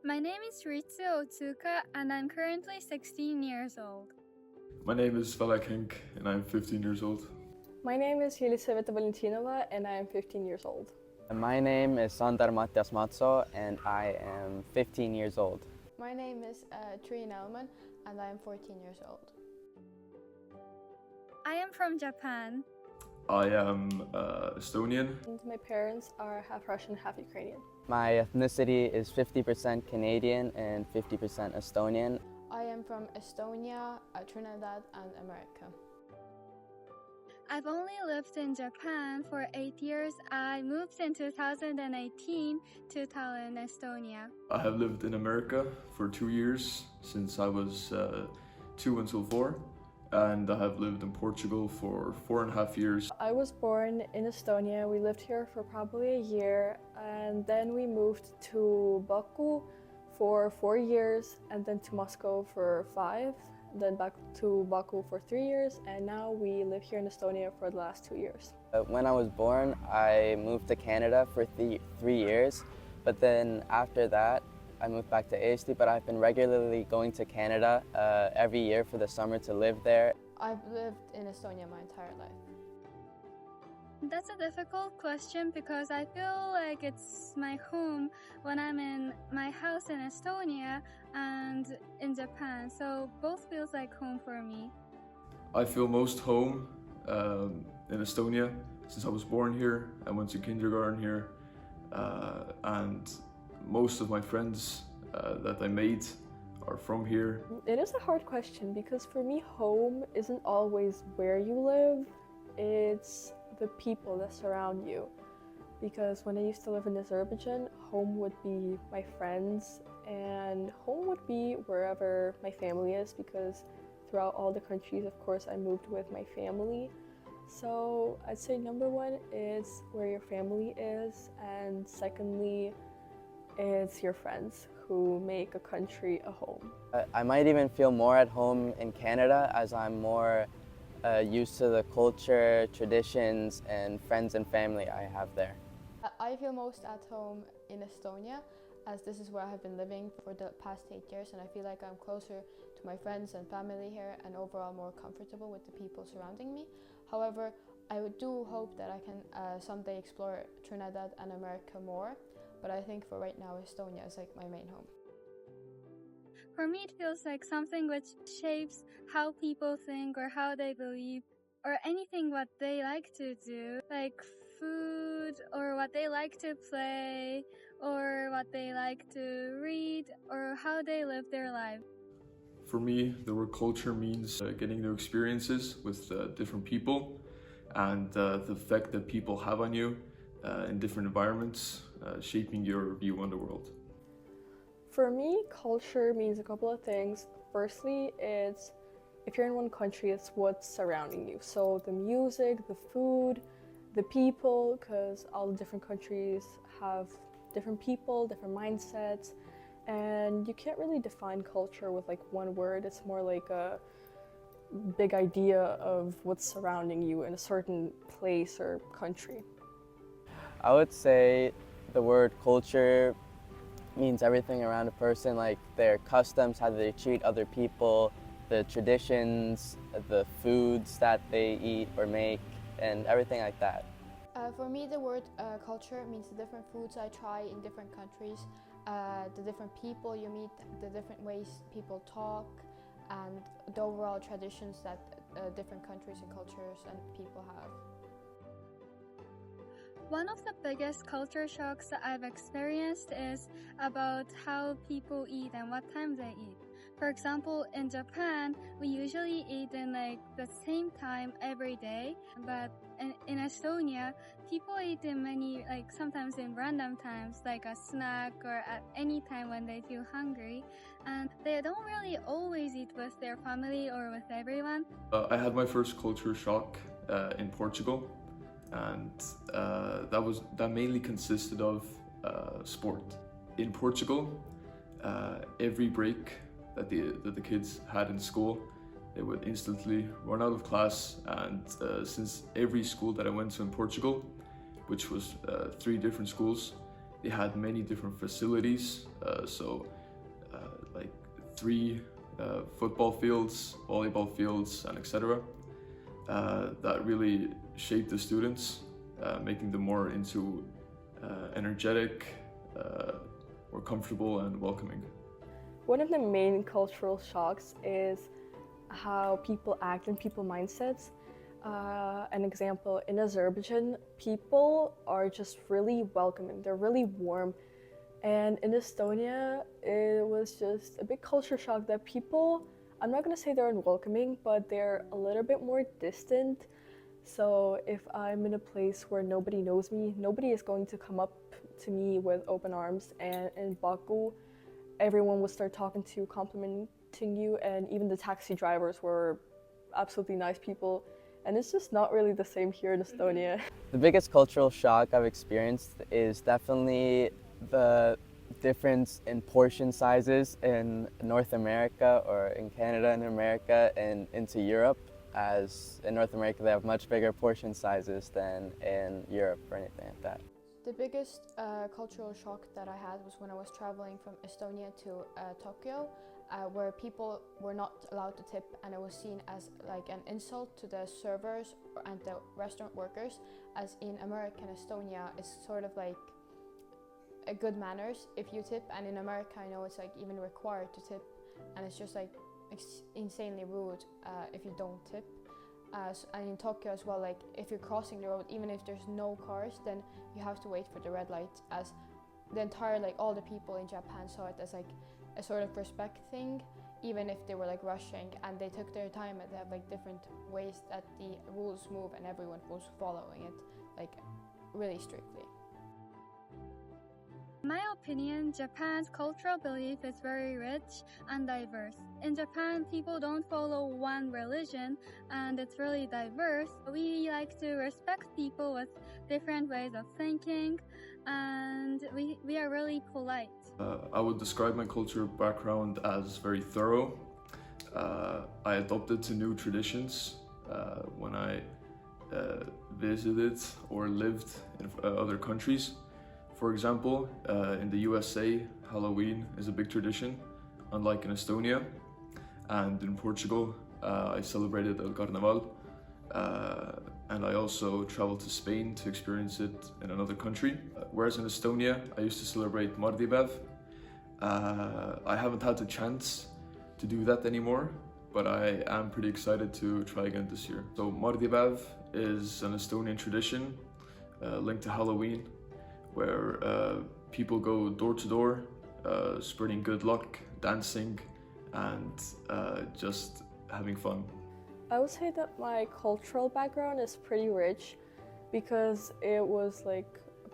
My name is Ritsu Otsuka and I'm currently 16 years old. My name is Velek Henk and I'm 15 years old. My name is Yelisaveta Valentinova and I am 15 years old. My name is Sandar Matias Matso and I am 15 years old. My name is Trine Elman and I am 14 years old. I am from Japan. I am Estonian. And my parents are half Russian, half Ukrainian. My ethnicity is 50% Canadian and 50% Estonian. I am from Estonia, Trinidad and America. I've only lived in Japan for 8 years. I moved in 2018 to Tallinn, Estonia. I have lived in America for 2 years, since I was 2 until 4. And I have lived in Portugal for 4.5 years. I was born in Estonia. We lived here for probably a year and then we moved to Baku for 4 years and then to Moscow for 5, then back to Baku for 3 years, and now we live here in Estonia for the last 2 years. When I was born, I moved to Canada for 3 years, but then after that, I moved back to Eesti, but I've been regularly going to Canada every year for the summer to live there. I've lived in Estonia my entire life. That's a difficult question because I feel like it's my home when I'm in my house in Estonia and in Japan, so both feels like home for me. I feel most home in Estonia since I was born here. I went to kindergarten here and most of my friends that I made are from here. It is a hard question because for me home isn't always where you live, it's the people that surround you. Because when I used to live in Azerbaijan, home would be my friends and home would be wherever my family is, because throughout all the countries, of course, I moved with my family. So I'd say number one is where your family is, and secondly, it's your friends who make a country a home. I might even feel more at home in Canada as I'm more used to the culture, traditions, and friends and family I have there. I feel most at home in Estonia, as this is where I have been living for the past 8 years, and I feel like I'm closer to my friends and family here and overall more comfortable with the people surrounding me. However, I do hope that I can someday explore Trinidad and America more, but I think for right now Estonia is like my main home. For me, it feels like something which shapes how people think or how they believe or anything what they like to do, like food or what they like to play or what they like to read or how they live their life. For me, the word culture means getting new experiences with different people and the effect that people have on you in different environments, shaping your view on the world. For me, culture means a couple of things. Firstly, it's if you're in one country, it's what's surrounding you. So the music, the food, the people, because all the different countries have different people, different mindsets, and you can't really define culture with like one word. It's more like a big idea of what's surrounding you in a certain place or country. I would say the word culture means everything around a person, like their customs, how they treat other people, the traditions, the foods that they eat or make, and everything like that. For me, the word culture means the different foods I try in different countries, the different people you meet, the different ways people talk, and the overall traditions that different countries and cultures and people have. One of the biggest culture shocks that I've experienced is about how people eat and what time they eat. For example, in Japan, we usually eat in like the same time every day, but in Estonia, people eat in many, like sometimes in random times, like a snack or at any time when they feel hungry, and they don't really always eat with their family or with everyone. I had my first culture shock in Portugal, and that mainly consisted of sport. In Portugal, every break that the kids had in school, they would instantly run out of class, and since every school that I went to in Portugal, which was 3 different schools, they had many different facilities, so 3 football fields, volleyball fields, and etc. That really shaped the students, making them more into energetic, more comfortable and welcoming. One of the main cultural shocks is how people act and people mindsets. An example, in Azerbaijan, people are just really welcoming, they're really warm. And in Estonia, it was just a big culture shock that people, I'm not gonna say they're unwelcoming, but they're a little bit more distant. So if I'm in a place where nobody knows me, nobody is going to come up to me with open arms. And in Baku, everyone would start talking to you, complimenting you, and even the taxi drivers were absolutely nice people. And it's just not really the same here in Estonia. The biggest cultural shock I've experienced is definitely the difference in portion sizes in North America or in Canada and America and into Europe, as in North America they have much bigger portion sizes than in Europe or anything like that. The biggest cultural shock that I had was when I was traveling from Estonia to Tokyo, where people were not allowed to tip, and it was seen as like an insult to the servers and the restaurant workers, as in America and Estonia it's sort of like a good manners if you tip, and in America I know it's like even required to tip, and it's just like insanely rude if you don't tip. And in Tokyo as well, like if you're crossing the road, even if there's no cars, then you have to wait for the red light, as the entire, like all the people in Japan saw it as like a sort of respect thing, even if they were like rushing, and they took their time, and they have like different ways that the rules move, and everyone was following it like really strictly. In my opinion, Japan's cultural belief is very rich and diverse. In Japan, people don't follow one religion, and it's really diverse. We like to respect people with different ways of thinking, and we are really polite. I would describe my cultural background as very thorough. I adopted to new traditions when I visited or lived in other countries. For example, in the USA, Halloween is a big tradition, unlike in Estonia. And in Portugal, I celebrated El Carnaval. And I also traveled to Spain to experience it in another country. Whereas in Estonia, I used to celebrate Mardibev. I haven't had the chance to do that anymore, but I am pretty excited to try again this year. So Mardibev is an Estonian tradition linked to Halloween, where people go door to door, spreading good luck, dancing, and just having fun. I would say that my cultural background is pretty rich because it was like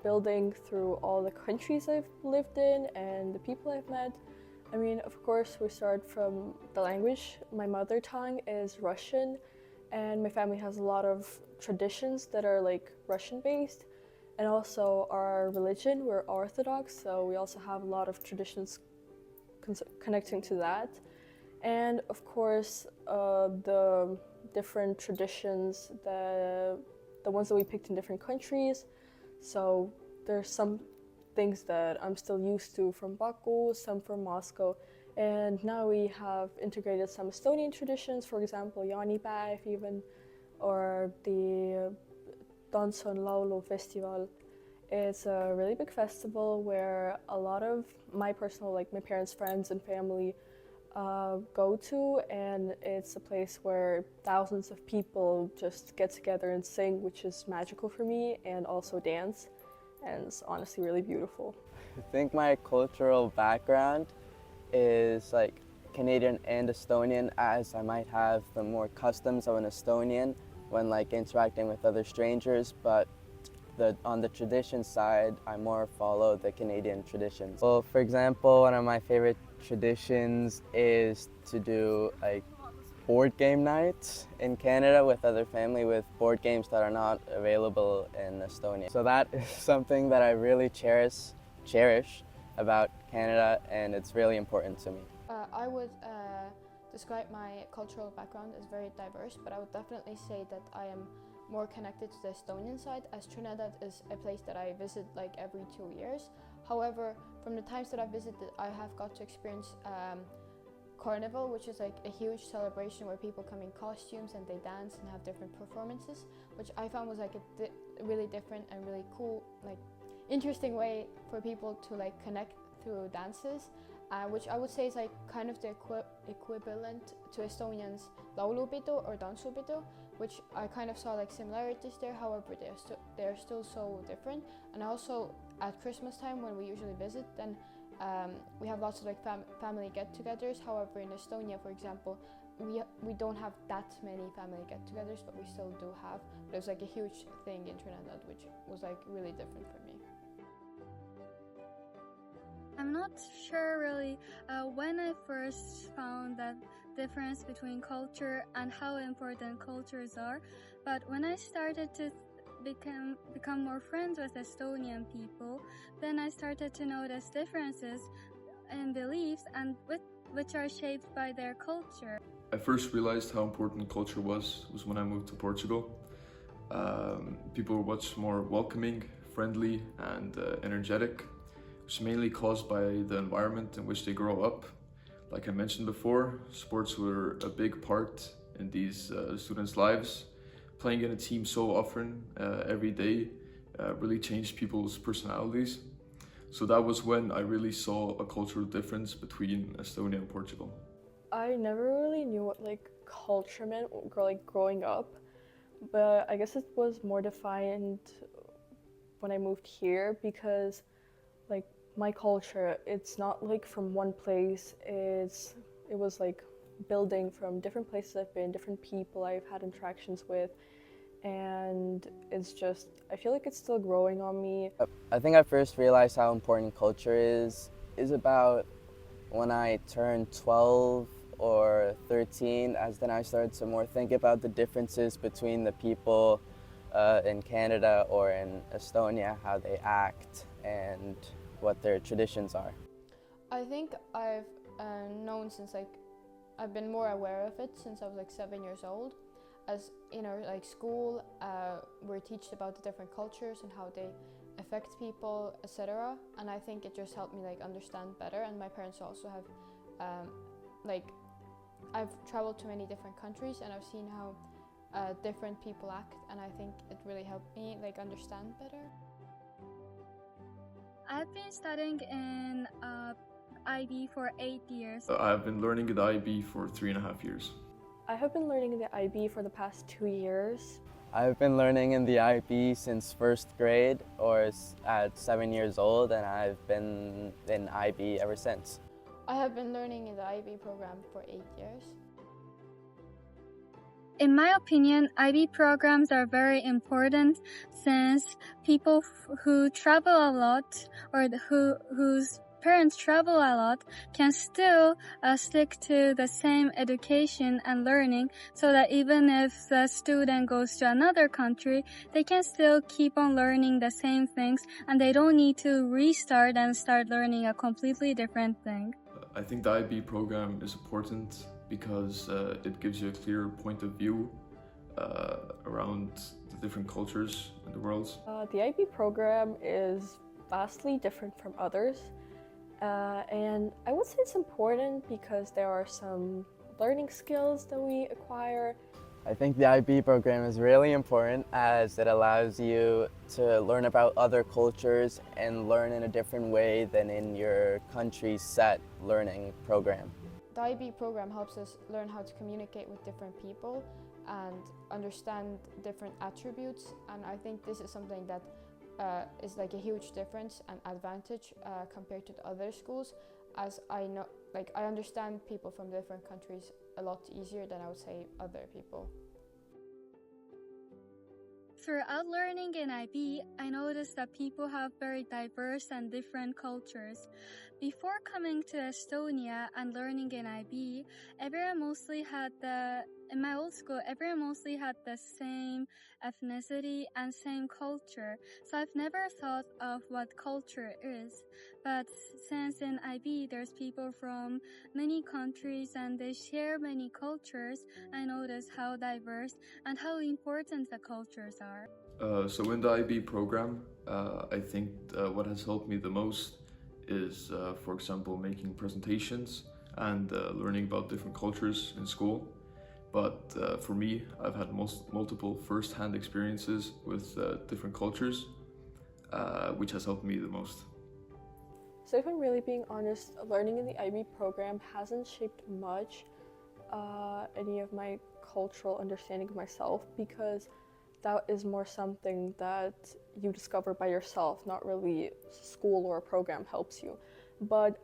building through all the countries I've lived in and the people I've met. I mean, of course, we start from the language. My mother tongue is Russian, and my family has a lot of traditions that are like Russian based. And also our religion, we're Orthodox, so we also have a lot of traditions connecting to that. And of course, the different traditions, the ones that we picked in different countries. So there's some things that I'm still used to from Baku, some from Moscow. And now we have integrated some Estonian traditions, for example, jaanipäev even, or the Danson Laulu festival. It's a really big festival where a lot of my personal, like my parents' friends and family go to, and it's a place where thousands of people just get together and sing, which is magical for me, and also dance, and it's honestly really beautiful. I think my cultural background is like Canadian and Estonian, as I might have the more customs of an Estonian when like interacting with other strangers, but on the tradition side, I more follow the Canadian traditions. Well, for example, one of my favorite traditions is to do like board game nights in Canada with other family with board games that are not available in Estonia. So that is something that I really cherish about Canada, and it's really important to me. I would describe my cultural background as very diverse, but I would definitely say that I am more connected to the Estonian side, as Trinidad is a place that I visit like every 2 years. However, from the times that I visited, I have got to experience carnival, which is like a huge celebration where people come in costumes and they dance and have different performances, which I found was like a really different and really cool, like interesting way for people to like connect through dances, which I would say is like kind of the equivalent to Estonians laulupito or dansupido, which I kind of saw like similarities there. However, they're still so different. And also at Christmas time when we usually visit, then we have lots of like family get-togethers. However, in Estonia, for example, we don't have that many family get-togethers, but we still do have. But it was like a huge thing in Trinidad, which was like really different for me. I'm not sure really when I first found that difference between culture and how important cultures are, but when I started to become more friends with Estonian people, then I started to notice differences in beliefs and which are shaped by their culture. I first realized how important culture was when I moved to Portugal. People were much more welcoming, friendly, and energetic, which is mainly caused by the environment in which they grow up. Like I mentioned before, sports were a big part in these students' lives. Playing in a team so often, every day, really changed people's personalities. So that was when I really saw a cultural difference between Estonia and Portugal. I never really knew what like culture meant like growing up, but I guess it was more defined when I moved here because like my culture, it's not like from one place. It was like building from different places I've been, different people I've had interactions with, and it's just, I feel like it's still growing on me. I think I first realized how important culture is about when I turned 12 or 13, as then I started to more think about the differences between the people in Canada or in Estonia, how they act and what their traditions are. I think I've known since like I've been more aware of it since I was like 7 years old. As in our like school, we're taught about the different cultures and how they affect people, etc. And I think it just helped me like understand better. And my parents also have like I've traveled to many different countries and I've seen how different people act, and I think it really helped me like understand better. I've been studying in IB for 8 years. I've been learning the IB for 3.5 years. I have been learning the IB for the past 2 years. I've been learning in the IB since first grade or at 7 years old, and I've been in IB ever since. I have been learning in the IB program for 8 years. In my opinion, IB programs are very important since people who travel a lot or whose parents travel a lot can still stick to the same education and learning, so that even if the student goes to another country, they can still keep on learning the same things and they don't need to restart and start learning a completely different thing. I think the IB program is important because it gives you a clear point of view around the different cultures in the world. The IB program is vastly different from others. And I would say it's important because there are some learning skills that we acquire. I think the IB program is really important as it allows you to learn about other cultures and learn in a different way than in your country's set learning program. The IB program helps us learn how to communicate with different people and understand different attributes, and I think this is something that is like a huge difference and advantage compared to the other schools, as I know, like I understand people from different countries a lot easier than I would say other people. Throughout learning in IB, I noticed that people have very diverse and different cultures. Before coming to Estonia and learning in IB, in my old school, everyone mostly had the same ethnicity and same culture. So I've never thought of what culture is. But since in IB there's people from many countries and they share many cultures, I notice how diverse and how important the cultures are. So in the IB program, I think what has helped me the most is, for example, making presentations and learning about different cultures in school. But for me, I've had multiple first-hand experiences with different cultures, which has helped me the most. So if I'm really being honest, learning in the IB program hasn't shaped much any of my cultural understanding of myself, because that is more something that you discover by yourself, not really school or a program helps you. But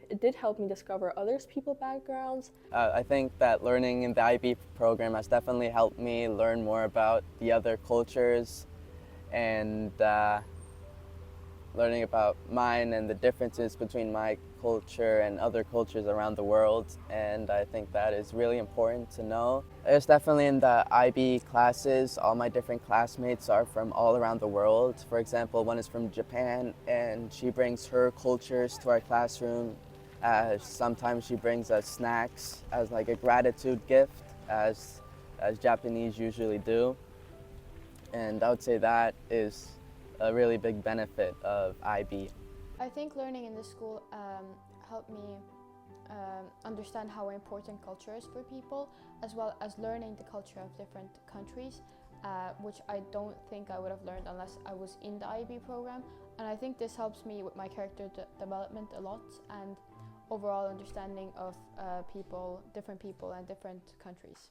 it did help me discover others people's backgrounds. I think that learning in the IB program has definitely helped me learn more about the other cultures and learning about mine and the differences between my culture and other cultures around the world, and I think that is really important to know. It's definitely in the IB classes, all my different classmates are from all around the world. For example, one is from Japan and she brings her cultures to our classroom. Sometimes she brings us snacks as like a gratitude gift, as Japanese usually do, and I would say that is a really big benefit of IB. I think learning in this school helped me understand how important culture is for people, as well as learning the culture of different countries, which I don't think I would have learned unless I was in the IB program. And I think this helps me with my character development a lot, and overall understanding of people, different and different countries.